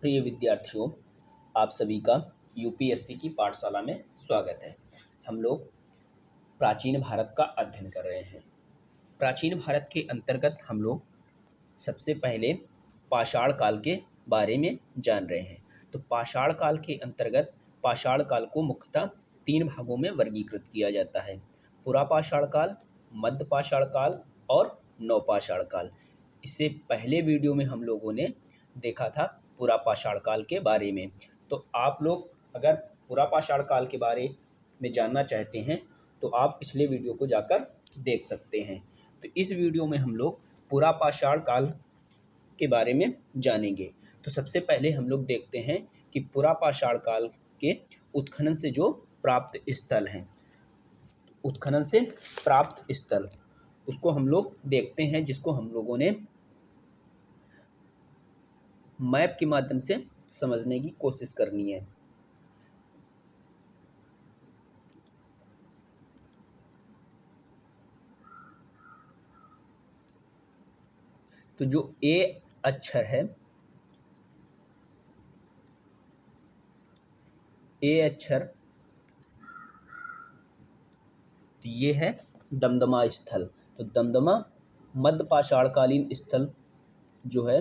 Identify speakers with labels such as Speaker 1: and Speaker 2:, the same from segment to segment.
Speaker 1: प्रिय विद्यार्थियों, आप सभी का यूपीएससी की पाठशाला में स्वागत है। हम लोग प्राचीन भारत का अध्ययन कर रहे हैं। प्राचीन भारत के अंतर्गत हम लोग सबसे पहले पाषाण काल के बारे में जान रहे हैं। तो पाषाण काल के अंतर्गत पाषाण काल को मुख्यतः 3 भागों में वर्गीकृत किया जाता है: पुरापाषाण काल, मध्य पाषाण काल और नवपाषाण काल। इससे पहले वीडियो में हम लोगों ने देखा था पुरापाषाण काल के बारे में। तो आप लोग अगर पुरापाषाण काल के बारे में जानना चाहते हैं तो आप पिछले वीडियो को जाकर देख सकते हैं। तो इस वीडियो में हम लोग पुरापाषाण काल के बारे में जानेंगे। तो सबसे पहले हम लोग देखते हैं कि पुरापाषाण काल के उत्खनन से जो प्राप्त स्थल हैं, उत्खनन से प्राप्त स्थल उसको हम लोग देखते हैं, जिसको हम लोगों ने मैप के माध्यम से समझने की कोशिश करनी है। तो जो ए अक्षर है, ए अक्षर, तो ये है दमदमा स्थल। तो दमदमा मध्य पाषाणकालीन स्थल जो है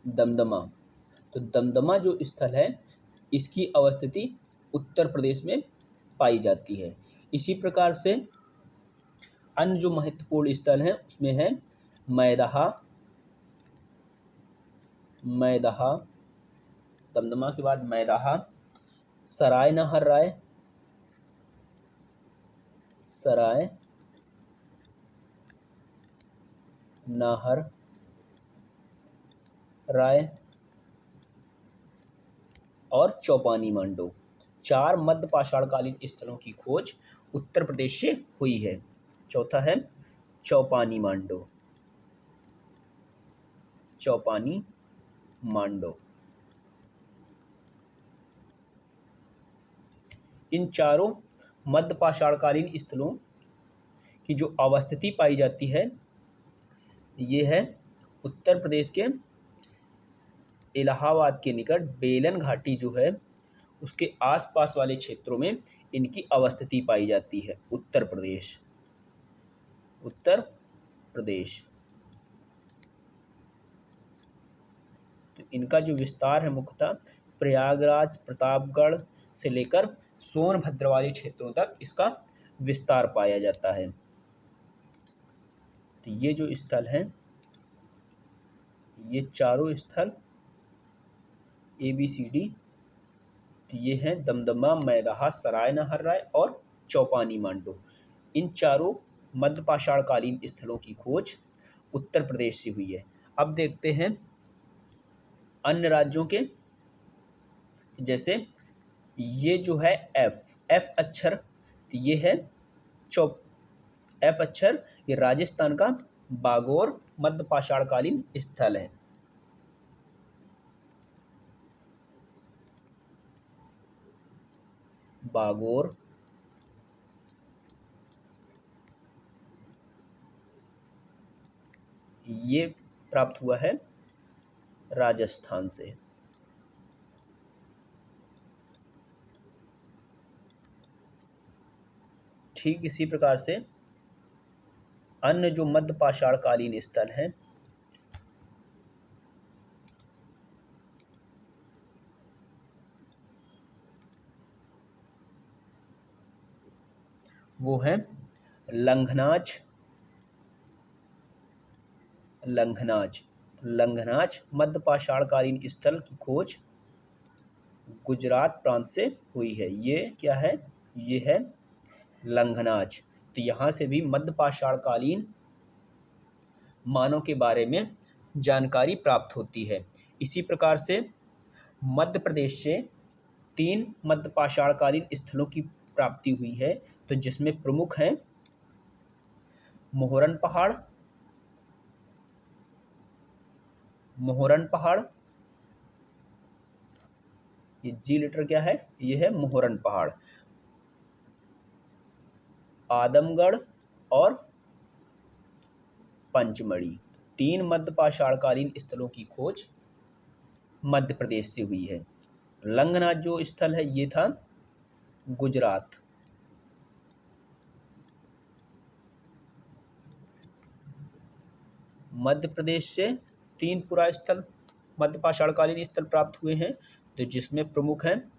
Speaker 1: दमदमा, तो दमदमा जो स्थल है इसकी अवस्थिति उत्तर प्रदेश में पाई जाती है। इसी प्रकार से अन्य जो महत्वपूर्ण स्थल हैं उसमें है मैदहा, मैदहा, दमदमा के बाद मैदहा, सराय नहर राय, सराय नाहर राय और चौपानी मांडो। 4 मध्य पाषाणकालीन स्थलों की खोज उत्तर प्रदेश से हुई है। चौथा है चौपानी मांडो, चौपानी मांडो। इन चारों मध्य पाषाणकालीन स्थलों की जो अवस्थिति पाई जाती है ये है उत्तर प्रदेश के इलाहाबाद के निकट बेलन घाटी जो है उसके आसपास वाले क्षेत्रों में इनकी अवस्थिति पाई जाती है। उत्तर प्रदेश, उत्तर प्रदेश। तो इनका जो विस्तार है मुख्यतः प्रयागराज, प्रतापगढ़ से लेकर सोनभद्र वाले क्षेत्रों तक इसका विस्तार पाया जाता है। तो ये जो स्थल हैं, ये चारों स्थल ABCD, तो ये हैं दमदमा, मैदहा, सराय नहर राय और चौपानी मांडो। इन चारों मध्य पाषाणकालीन स्थलों की खोज उत्तर प्रदेश से हुई है। अब देखते हैं अन्य राज्यों के, जैसे ये जो है एफ अक्षर, तो ये है एफ अक्षर, ये राजस्थान का बागोर मध्य पाषाणकालीन स्थल है। बागोर, ये प्राप्त हुआ है राजस्थान से। ठीक इसी प्रकार से अन्य जो मध्य पाषाणकालीन स्थल हैं वो हैं लंघनाज, लंघनाज, लंघनाज मध्य पाषाणकालीन स्थल की खोज गुजरात प्रांत से हुई है। ये क्या है? ये है लंघनाज। तो यहाँ से भी मध्य पाषाणकालीन मानव के बारे में जानकारी प्राप्त होती है। इसी प्रकार से मध्य प्रदेश से 3 मध्य पाषाणकालीन स्थलों की प्राप्ति हुई है, तो जिसमें प्रमुख हैं मोहरन पहाड़, मोहरन पहाड़, ये जी लेटर क्या है? ये है मोहरन पहाड़। आदमगढ़ और पंचमढ़ी। 3 मध्यपाषाणकालीन स्थलों की खोज मध्य प्रदेश से हुई है। लंगनाथ जो स्थल है ये था गुजरात। मध्य प्रदेश से 3 पुरा स्थल मध्यपाषाणकालीन स्थल प्राप्त हुए हैं, तो जिसमें प्रमुख हैं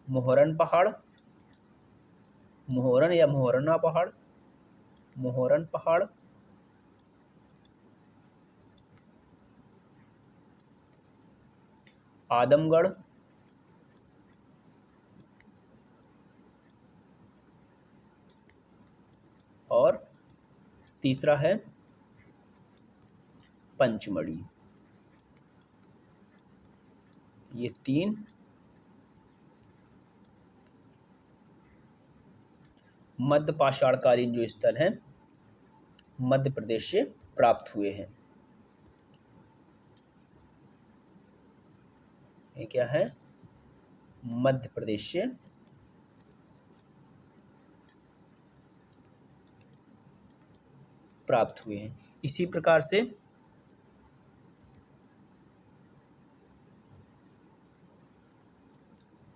Speaker 1: मोहरन पहाड़, मोहरन या मोहरना पहाड़, मोहरन पहाड़, आदमगढ़, और तीसरा है पंचमढ़ी। ये 3 मध्यपाषाणकालीन जो स्थल हैं मध्य प्रदेश से प्राप्त हुए हैं। ये क्या है? मध्य प्रदेश से प्राप्त हुए हैं। इसी प्रकार से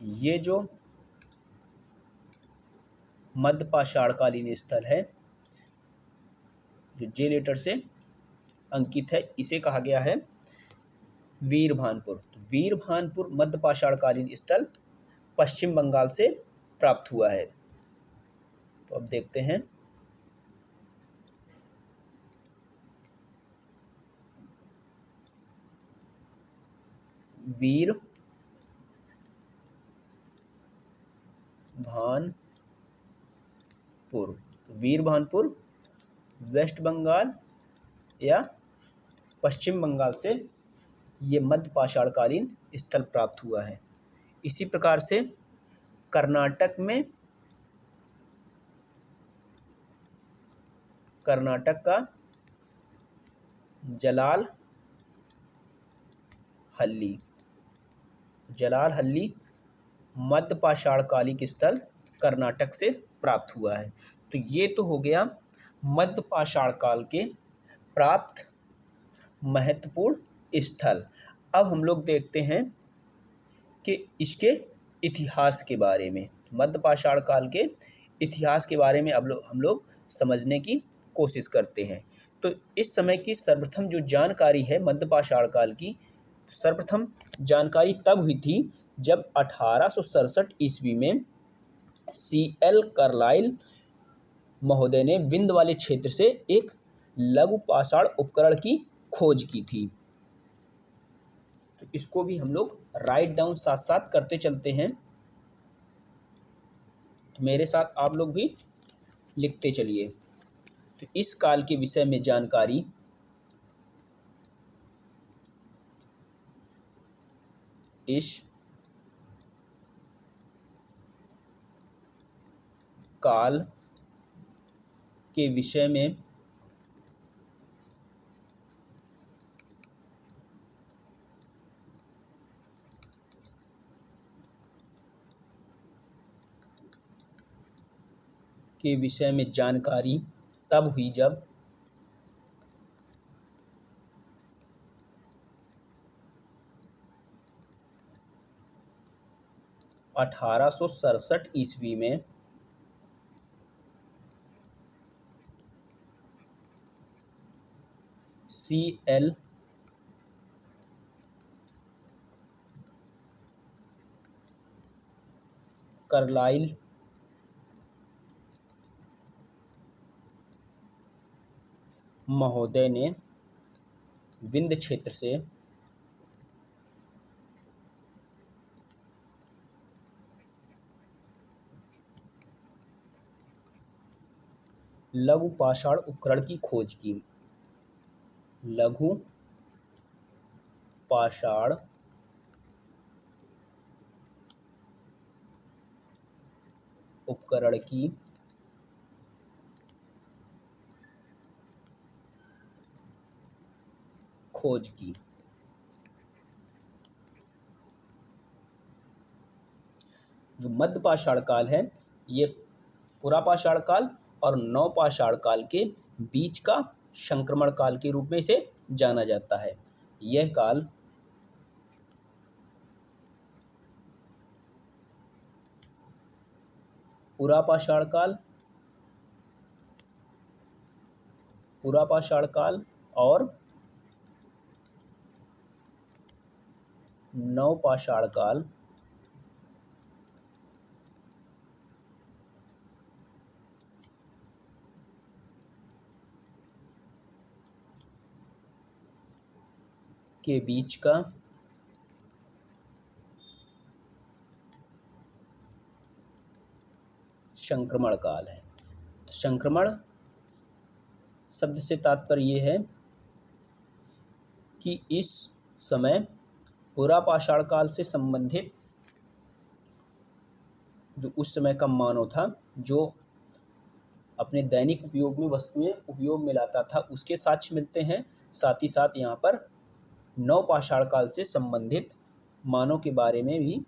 Speaker 1: ये जो मध्यपाषाणकालीन स्थल है जो जे लेटर से अंकित है, इसे कहा गया है वीरभानपुर। तो वीरभानपुर मध्यपाषाणकालीन स्थल पश्चिम बंगाल से प्राप्त हुआ है। तो अब देखते हैं वीरभानपुर। तो वीरभानपुर वेस्ट बंगाल या पश्चिम बंगाल से ये मध्यपाषाणकालीन स्थल प्राप्त हुआ है। इसी प्रकार से कर्नाटक में कर्नाटक का जलालहल्ली मध्यपाषाणकालीन स्थल कर्नाटक से प्राप्त हुआ है। तो ये तो हो गया मध्यपाषाण काल के प्राप्त महत्वपूर्ण स्थल। अब हम लोग देखते हैं कि इसके इतिहास के बारे में। मध्यपाषाण काल के इतिहास के बारे में अब हम लोग समझने की कोशिश करते हैं। तो इस समय की सर्वप्रथम जो जानकारी है मध्यपाषाण काल की, सर्वप्रथम जानकारी तब हुई थी जब 1867 ईस्वी में C.L. कार्लाइल महोदय ने विंध्य वाले क्षेत्र से एक लघु पाषाण उपकरण की खोज की थी। तो इसको भी हम लोग राइट डाउन साथ साथ करते चलते हैं। तो मेरे साथ आप लोग भी लिखते चलिए। तो इस काल के विषय में जानकारी इस काल के विषय में जानकारी तब हुई जब 1867 ईस्वी में C.L. कार्लाइल महोदय ने विंध्य क्षेत्र से लघु पाषाण उपकरण की खोज की। लघु पाषाण उपकरण की खोज की। जो मध्यपाषाण काल है ये पुरापाषाण काल और नवपाषाण काल के बीच का संक्रमण काल के रूप में इसे जाना जाता है। यह काल पुरापाषाण काल, और नवपाषाण काल के बीच का संक्रमण काल है। संक्रमण शब्द से तात्पर्य ये है कि इस समय पुरापाषाण काल से संबंधित जो उस समय का मानव था, जो अपने दैनिक उपयोग में वस्तुएं उपयोग में लाता था, उसके साक्ष्य मिलते हैं। साथ ही साथ यहाँ पर नवपाषाण काल से संबंधित मानव के बारे में भी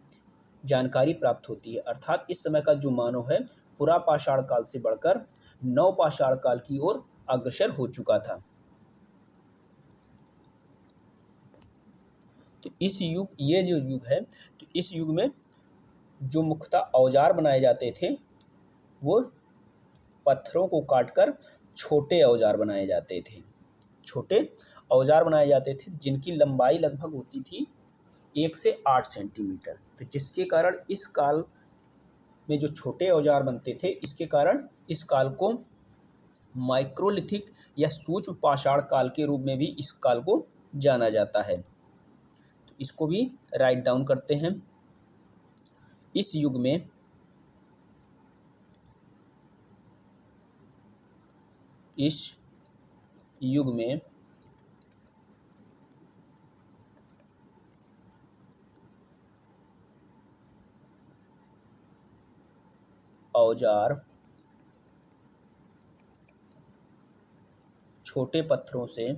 Speaker 1: जानकारी प्राप्त होती है। अर्थात इस समय का जो मानव है पुरापाषाण काल से बढ़कर नवपाषाण काल की ओर अग्रसर हो चुका था। तो ये जो युग है, तो इस युग में जो मुख्यतः औजार बनाए जाते थे वो पत्थरों को काटकर छोटे औजार बनाए जाते थे। छोटे औजार बनाए जाते थे जिनकी लंबाई लगभग होती थी 1 से 8 सेंटीमीटर। तो जिसके कारण इस काल में जो छोटे औजार बनते थे, इसके कारण इस काल को माइक्रोलिथिक या सूक्ष्म पाषाण काल के रूप में भी इस काल को जाना जाता है। तो इसको भी राइट डाउन करते हैं। इस युग में औजार छोटे पत्थरों से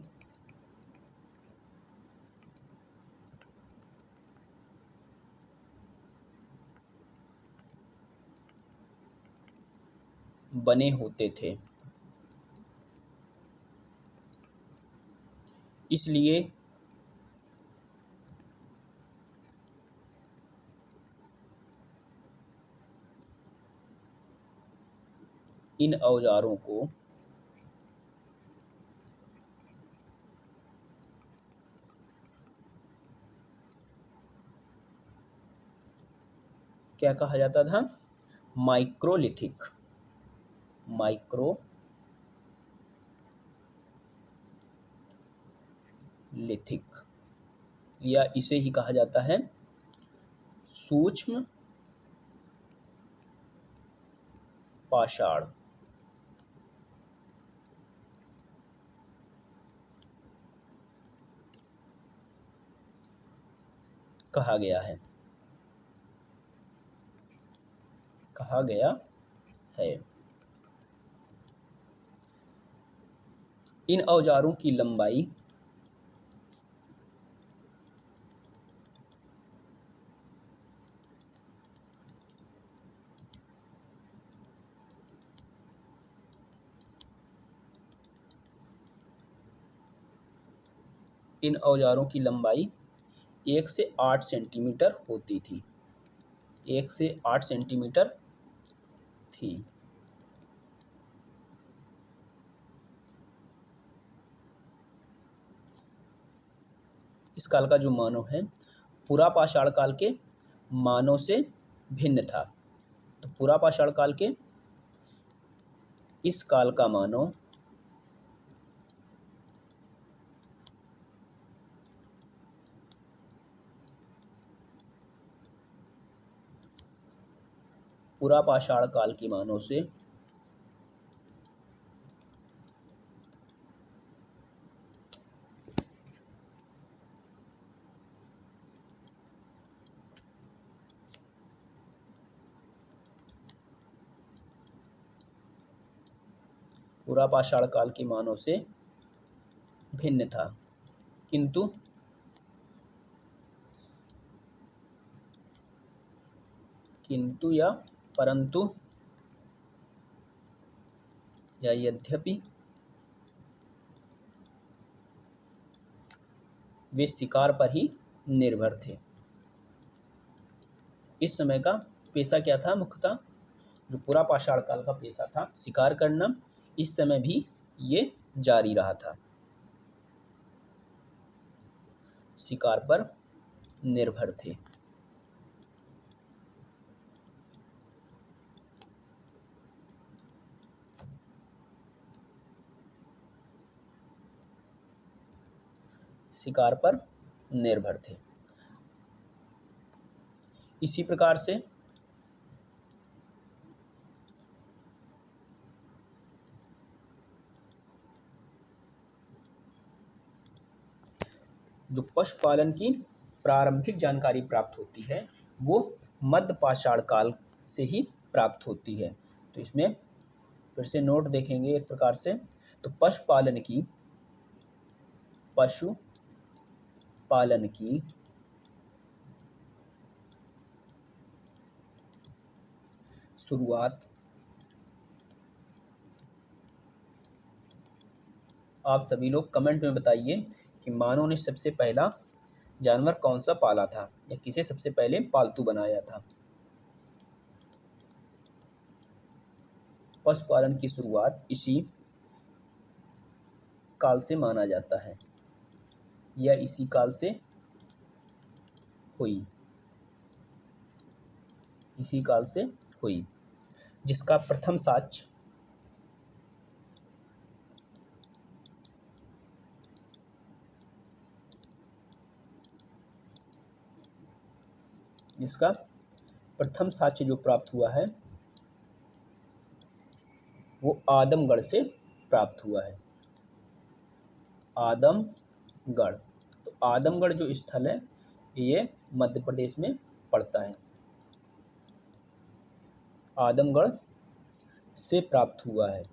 Speaker 1: बने होते थे। इसलिए इन औजारों को क्या कहा जाता था? माइक्रोलिथिक या इसे ही कहा जाता है सूक्ष्म पाषाण कहा गया है। इन औजारों की लंबाई इन औजारों की लंबाई 1 से 8 सेंटीमीटर होती थी। 1 से 8 सेंटीमीटर थी। इस काल का जो मानव है पुरापाषाण काल के मानव से भिन्न था। तो पुरापाषाण काल के इस काल का मानव पुरापाषाण काल के मानव से पुरापाषाण काल के मानव से भिन्न था। किंतु या परंतु या यद्यपि वे शिकार पर ही निर्भर थे। इस समय का पेशा क्या था? मुख्यतः जो पूरा पाषाण काल का पेशा था शिकार करना, इस समय भी ये जारी रहा था। शिकार पर निर्भर थे। शिकार पर निर्भर थे। इसी प्रकार से जो पशुपालन की प्रारंभिक जानकारी प्राप्त होती है वो मध्य पाषाण काल से ही प्राप्त होती है। तो इसमें फिर से नोट देखेंगे एक प्रकार से, तो पशुपालन की शुरुआत आप सभी लोग कमेंट में बताइए कि मानव ने सबसे पहला जानवर कौन सा पाला था या किसे सबसे पहले पालतू बनाया था। पशुपालन की शुरुआत इसी काल से माना जाता है या इसी काल से हुई, इसी काल से हुई, जिसका प्रथम साक्ष्य जो प्राप्त हुआ है वो आदमगढ़ से प्राप्त हुआ है। आदमगढ़, तो आदमगढ़ जो स्थल है ये मध्य प्रदेश में पड़ता है। आदमगढ़ से प्राप्त हुआ है।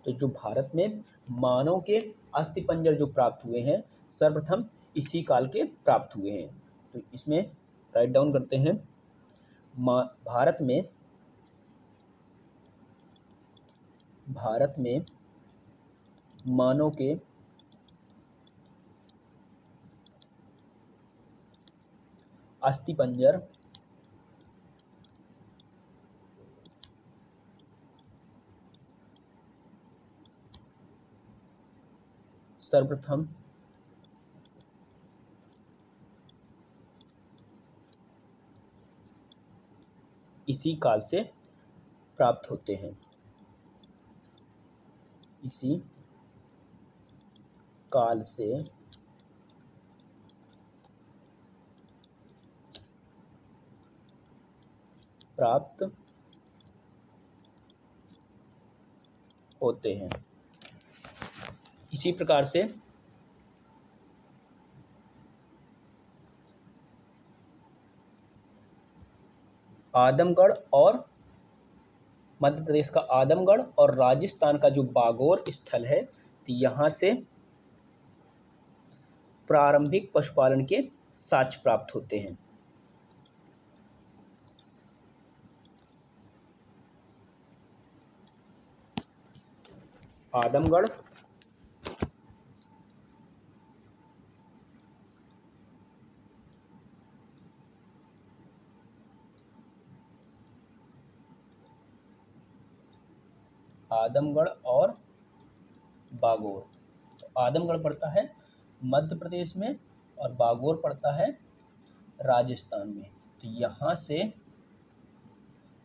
Speaker 1: तो जो भारत में मानव के अस्थिपंजर जो प्राप्त हुए हैं सर्वप्रथम इसी काल के प्राप्त हुए हैं। तो इसमें राइट डाउन करते हैं, भारत में मानव के अस्थिपंजर सर्वप्रथम इसी काल से प्राप्त होते हैं। इसी काल से प्राप्त होते हैं। इसी प्रकार से आदमगढ़ और मध्य प्रदेश का आदमगढ़ और राजस्थान का जो बागोर स्थल है, तो यहाँ से प्रारंभिक पशुपालन के साक्ष्य प्राप्त होते हैं। आदमगढ़ और बागोर। तो आदमगढ़ पड़ता है मध्य प्रदेश में और बागोर पड़ता है राजस्थान में। तो यहाँ से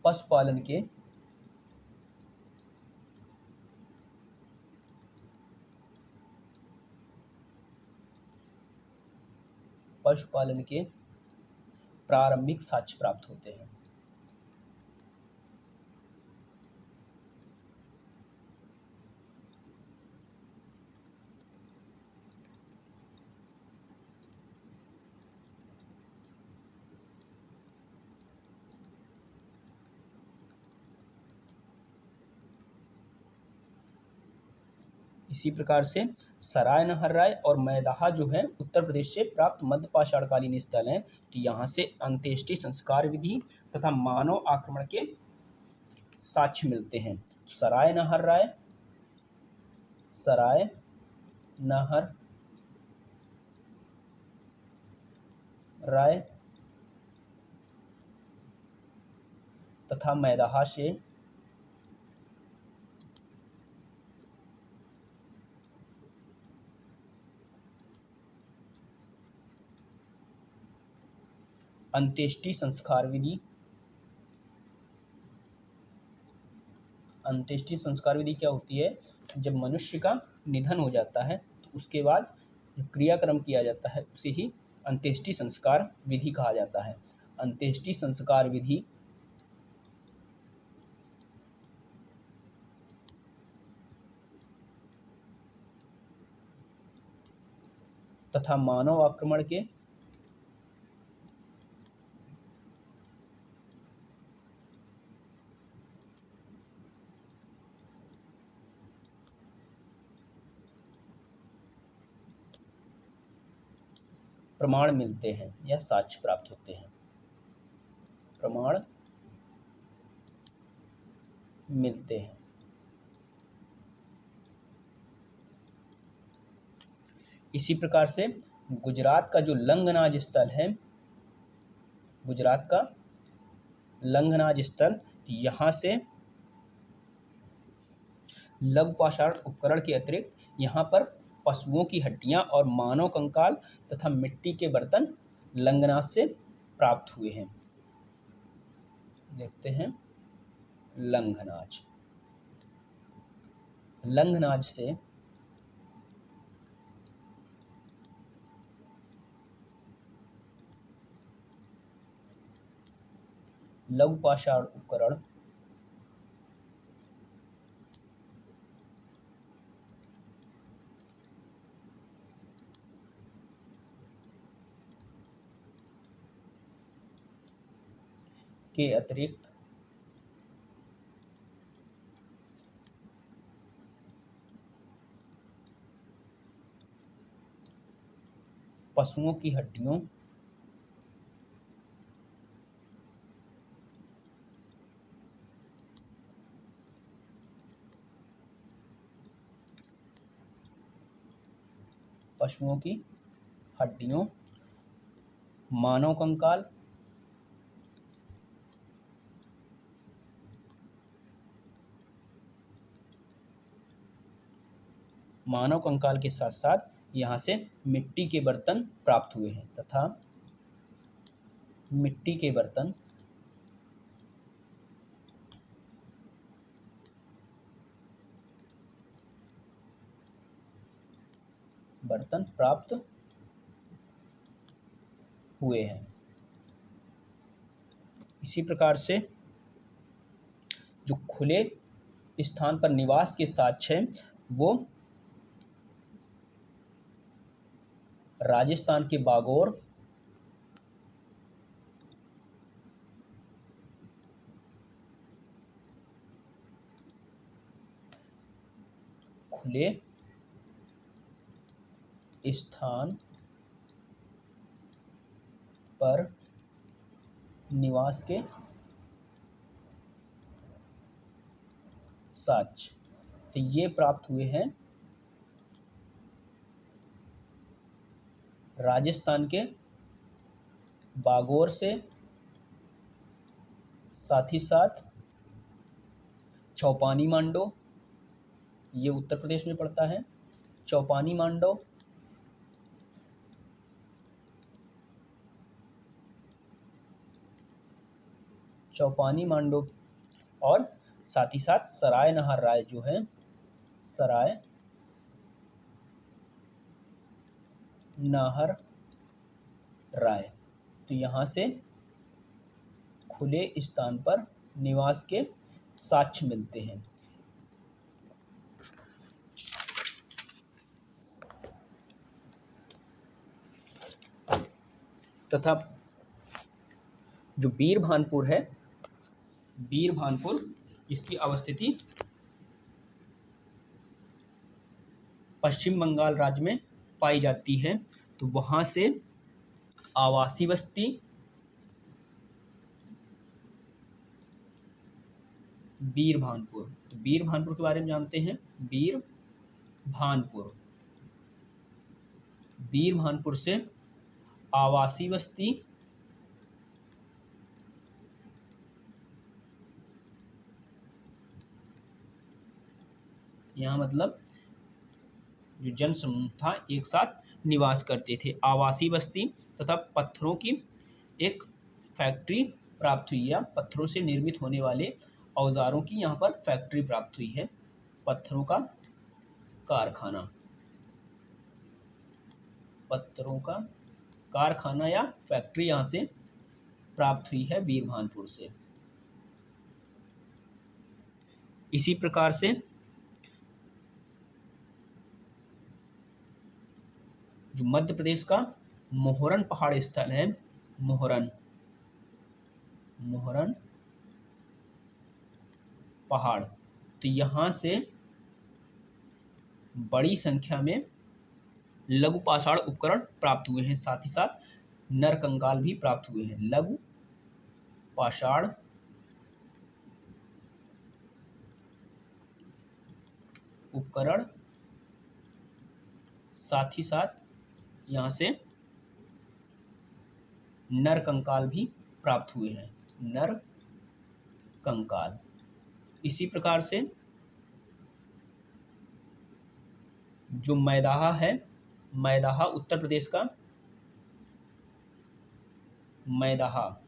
Speaker 1: पशुपालन के प्रारंभिक साक्ष्य प्राप्त होते हैं। इसी प्रकार से सराय नहर राय और मैदाहा जो है उत्तर प्रदेश से प्राप्त मध्यपाषाणकालीन स्थल हैं। तो यहाँ से अंत्येष्टि संस्कार विधि तथा मानव आक्रमण के साक्ष्य मिलते हैं। सराय नहर राय, सराय नहर राय तथा मैदाहा से अंत्येष्टि संस्कार विधि, अंत्येष्टि संस्कार विधि क्या होती है? जब मनुष्य का निधन हो जाता है तो उसके बाद जो क्रियाक्रम किया जाता है उसे ही अंत्येष्टि संस्कार विधि कहा जाता है। अंत्येष्टि संस्कार विधि तथा मानव आक्रमण के प्रमाण मिलते हैं या साक्ष्य प्राप्त होते हैं, प्रमाण मिलते हैं। इसी प्रकार से गुजरात का जो लंगनाज स्थल है, गुजरात का लंगनाज स्थल, यहाँ से लघु पाषाण उपकरण के अतिरिक्त यहाँ पर पशुओं की हड्डियां और मानव कंकाल तथा मिट्टी के बर्तन लंगनाज से प्राप्त हुए हैं। देखते हैं लंगनाज, लंगनाज से लघु पाषाण उपकरण के अतिरिक्त पशुओं की हड्डियों पशुओं की हड्डियों, मानव कंकाल मानव कंकाल के साथ साथ यहाँ से मिट्टी के बर्तन प्राप्त हुए हैं तथा मिट्टी के बर्तन प्राप्त हुए हैं। इसी प्रकार से जो खुले स्थान पर निवास के साक्ष्य हैं वो राजस्थान के बागोर, खुले स्थान पर निवास के साक्ष्य, तो ये प्राप्त हुए हैं राजस्थान के बागोर से, साथ ही साथ चौपानी मांडो, ये उत्तर प्रदेश में पड़ता है, चौपानी मांडो चौपानी मांडो और साथ ही साथ सराय नहर राय जो है, सराय नहर राय, तो यहाँ से खुले स्थान पर निवास के साक्ष्य मिलते हैं। तथा जो बीरभानपुर है, बीरभानपुर इसकी अवस्थिति पश्चिम बंगाल राज्य में पाई जाती है। तो वहाँ से आवासीय बस्ती बीरभानपुर। तो बीरभानपुर के बारे में जानते हैं। बीरभानपुर, बीरभानपुर से आवासीय बस्ती यहाँ मतलब जो जनसमूह था एक साथ निवास करते थे। आवासीय बस्ती तथा पत्थरों की एक फैक्ट्री प्राप्त हुई, या पत्थरों से निर्मित होने वाले औजारों की यहाँ पर फैक्ट्री प्राप्त हुई है। पत्थरों का कारखाना, पत्थरों का कारखाना या फैक्ट्री यहाँ से प्राप्त हुई है बीरभानपुर से। इसी प्रकार से जो मध्य प्रदेश का मोहरन पहाड़ स्थल है, मोहरन पहाड़, तो यहाँ से बड़ी संख्या में लघु पाषाण उपकरण प्राप्त हुए हैं, साथ ही साथ नरकंकाल भी प्राप्त हुए हैं। लघु पाषाण उपकरण, साथ ही साथ यहाँ से नरकंकाल भी प्राप्त हुए हैं, नरकंकाल। इसी प्रकार से जो मैदाहा है, मैदाहा उत्तर प्रदेश का मैदाहा,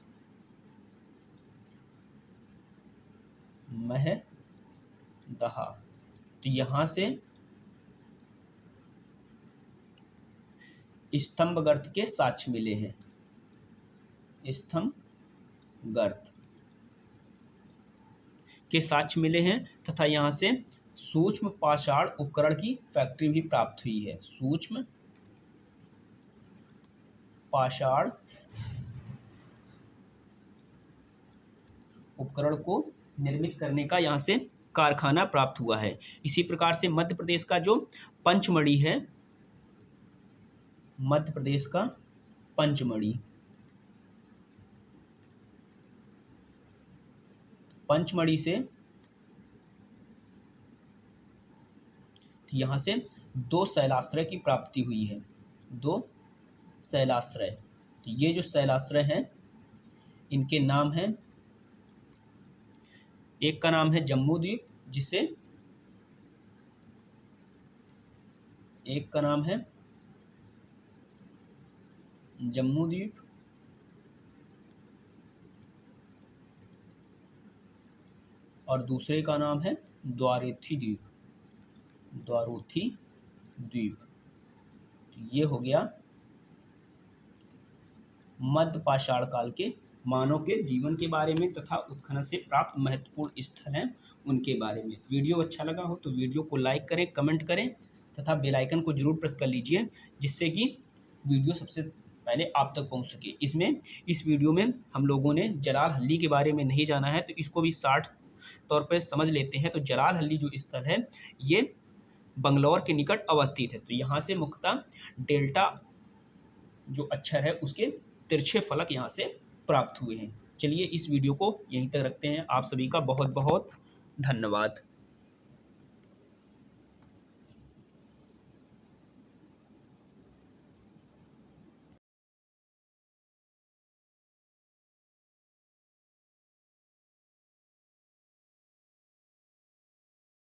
Speaker 1: महदहा, तो यहाँ से स्तंभगर्त के साक्ष्य मिले हैं, स्तंभगर्त के साक्ष्य मिले हैं, तथा यहाँ से सूक्ष्म पाषाण उपकरण की फैक्ट्री भी प्राप्त हुई है। सूक्ष्म पाषाण उपकरण को निर्मित करने का यहाँ से कारखाना प्राप्त हुआ है। इसी प्रकार से मध्य प्रदेश का जो पंचमढ़ी है, मध्य प्रदेश का पंचमढ़ी, पंचमढ़ी से यहाँ से 2 शैलाश्रय की प्राप्ति हुई है, 2 शैलाश्रय। तो ये जो शैलाश्रय हैं इनके नाम हैं, एक का नाम है जम्मू द्वीप, जिसे एक का नाम है जम्मू द्वीप, और दूसरे का नाम है द्वारोथी द्वीप, द्वारोथी द्वीप। तो ये हो गया मध्य पाषाण काल के मानव के जीवन के बारे में तथा उत्खनन से प्राप्त महत्वपूर्ण स्थल हैं उनके बारे में। वीडियो अच्छा लगा हो तो वीडियो को लाइक करें, कमेंट करें तथा बेल आइकन को जरूर प्रेस कर लीजिए, जिससे कि वीडियो सबसे पहले आप तक पहुंच सके। इस वीडियो में हम लोगों ने जलाल हल्ली के बारे में नहीं जाना है, तो इसको भी शॉर्ट तौर पर समझ लेते हैं। तो जलाल हल्ली जो स्थल है ये बंगलौर के निकट अवस्थित है। तो यहाँ से मुख्यतः डेल्टा जो अक्षर है उसके तिरछे फलक यहाँ से प्राप्त हुए हैं। चलिए इस वीडियो को यहीं तक रखते हैं। आप सभी का बहुत बहुत धन्यवाद।